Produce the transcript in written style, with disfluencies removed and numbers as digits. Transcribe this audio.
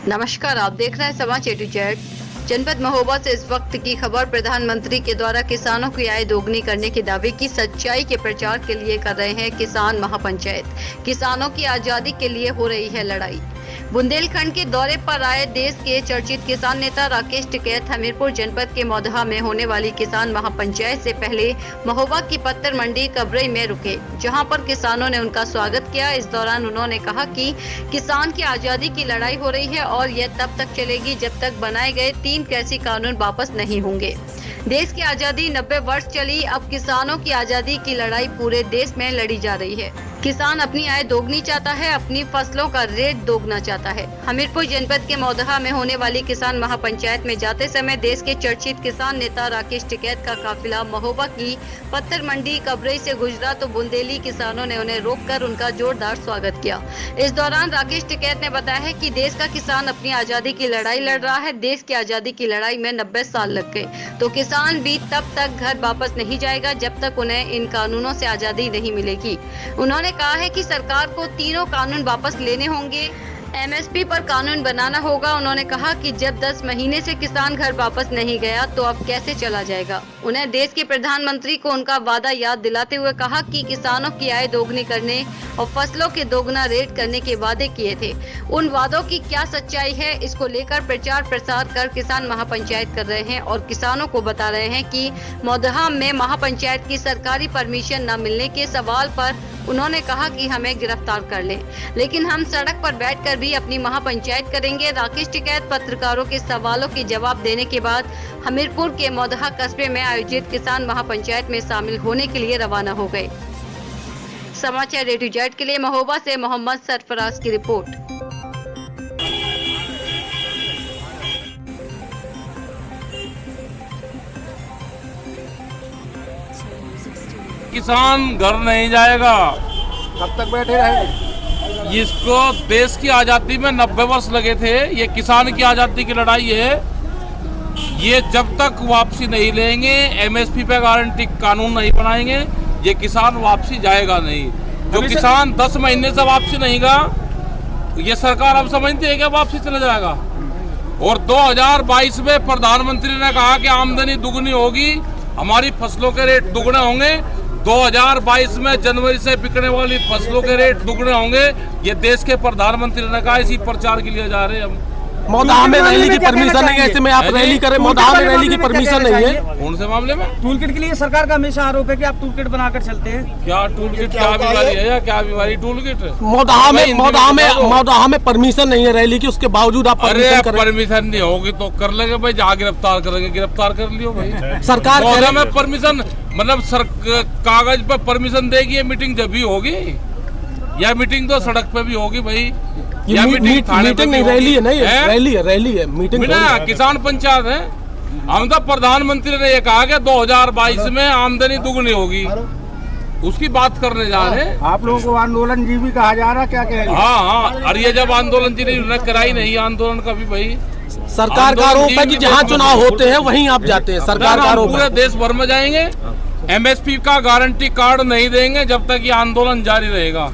नमस्कार, आप देख रहे हैं समाचार A-to-Z। जनपद महोबा से इस वक्त की खबर। प्रधानमंत्री के द्वारा किसानों की आय दोगुनी करने के दावे की सच्चाई के प्रचार के लिए कर रहे हैं किसान महापंचायत। किसानों की आजादी के लिए हो रही है लड़ाई। बुंदेलखंड के दौरे पर आए देश के चर्चित किसान नेता राकेश टिकैत हमीरपुर जनपद के मौदहा में होने वाली किसान महापंचायत से पहले महोबा की पत्थर मंडी कबरई में रुके, जहां पर किसानों ने उनका स्वागत किया। इस दौरान उन्होंने कहा कि किसान की आजादी की लड़ाई हो रही है और यह तब तक चलेगी जब तक बनाए गए 3 कृषि कानून वापस नहीं होंगे। देश की आजादी 90 वर्ष चली, अब किसानों की आजादी की लड़ाई पूरे देश में लड़ी जा रही है। किसान अपनी आय दोगुनी चाहता है, अपनी फसलों का रेट दोगुना चाहता है। हमीरपुर जनपद के मौदहा में होने वाली किसान महापंचायत में जाते समय देश के चर्चित किसान नेता राकेश टिकैत का काफिला महोबा की पत्थर मंडी कबरई से गुजरा तो बुंदेली किसानों ने उन्हें रोककर उनका जोरदार स्वागत किया। इस दौरान राकेश टिकैत ने बताया है कि देश का किसान अपनी आजादी की लड़ाई लड़ रहा है। देश की आजादी की लड़ाई में 90 साल लग गए, तो किसान भी तब तक घर वापस नहीं जाएगा जब तक उन्हें इन कानूनों से आजादी नहीं मिलेगी। उन्होंने कहा है कि सरकार को तीनों कानून वापस लेने होंगे, MSP पर कानून बनाना होगा। उन्होंने कहा कि जब 10 महीने से किसान घर वापस नहीं गया तो अब कैसे चला जाएगा। उन्हें देश के प्रधानमंत्री को उनका वादा याद दिलाते हुए कहा कि किसानों की आय दोगुनी करने और फसलों के दोगुना रेट करने के वादे किए थे। उन वादों की क्या सच्चाई है, इसको लेकर प्रचार प्रसार कर किसान महापंचायत कर रहे हैं और किसानों को बता रहे हैं कि मौदहा में महापंचायत की सरकारी परमिशन न मिलने के सवाल पर उन्होंने कहा कि हमें गिरफ्तार कर लें, लेकिन हम सड़क पर बैठकर भी अपनी महापंचायत करेंगे। राकेश टिकैत पत्रकारों के सवालों के जवाब देने के बाद हमीरपुर के मौदहा कस्बे में आयोजित किसान महापंचायत में शामिल होने के लिए रवाना हो गए। समाचार A-to-Z के लिए महोबा से मोहम्मद सरफराज की रिपोर्ट। किसान घर नहीं जाएगा। कब तक बैठे रहेंगे? इसको देश की आज़ादी में 90 वर्ष लगे थे। ये किसान की आज़ादी की लड़ाई है। ये जब तक वापसी नहीं लेंगे, MSP पे गारंटी कानून नहीं बनाएंगे, ये किसान वापसी जाएगा नहीं। जो किसान 10 महीने से वापसी नहीं गया, ये सरकार अब समझती है कि वापसी चला जाएगा। और 2022 में प्रधानमंत्री ने कहा कि आमदनी दुगनी होगी, हमारी फसलों के रेट दुगने होंगे। 2022 में जनवरी से बिकने वाली फसलों के रेट दुगने होंगे। ये देश के प्रधानमंत्री ने कहा, इसी प्रचार के लिए जा रहे हैं हम। मौदहा में रैली की परमिशन नहीं है, ऐसे में आप रैली करें। मौदहा में रैली की परमिशन नहीं है। कौन से मामले में? टूल किट के लिए सरकार का हमेशा आरोप है कि आप टूल किट बनाकर चलते हैं। क्या टूल किट? क्या बीमारी है या क्या बीमारी टूल किट? मौदहा में परमिशन नहीं है रैली की, उसके बावजूद आप परमिशन नहीं होगी तो कर लेंगे भाई, जहाँ गिरफ्तार करेंगे गिरफ्तार कर लियो भाई। सरकार में परमिशन मतलब कागज पे परमिशन देगी, ये मीटिंग जब भी होगी, या मीटिंग तो सड़क पे भी होगी भाई, या मीटिंग नहीं, रैली है। नहीं रैली है मीटिंग बिना किसान पंचायत है। हम तो प्रधानमंत्री ने ये कहा कि 2022 में आमदनी दुगनी होगी, उसकी बात करने जा रहे हैं। आप लोगों को आंदोलन जी भी कहा जा रहा है, क्या कह रहे हैं? हाँ, और ये जब आंदोलन जी ने कराई नहीं आंदोलन कभी भाई। सरकार का आरोप है कि जहाँ चुनाव होते हैं वहीं आप जाते हैं। सरकार का आरोप पूरे देश भर में जाएंगे, MSP का गारंटी कार्ड नहीं देंगे जब तक ये आंदोलन जारी रहेगा।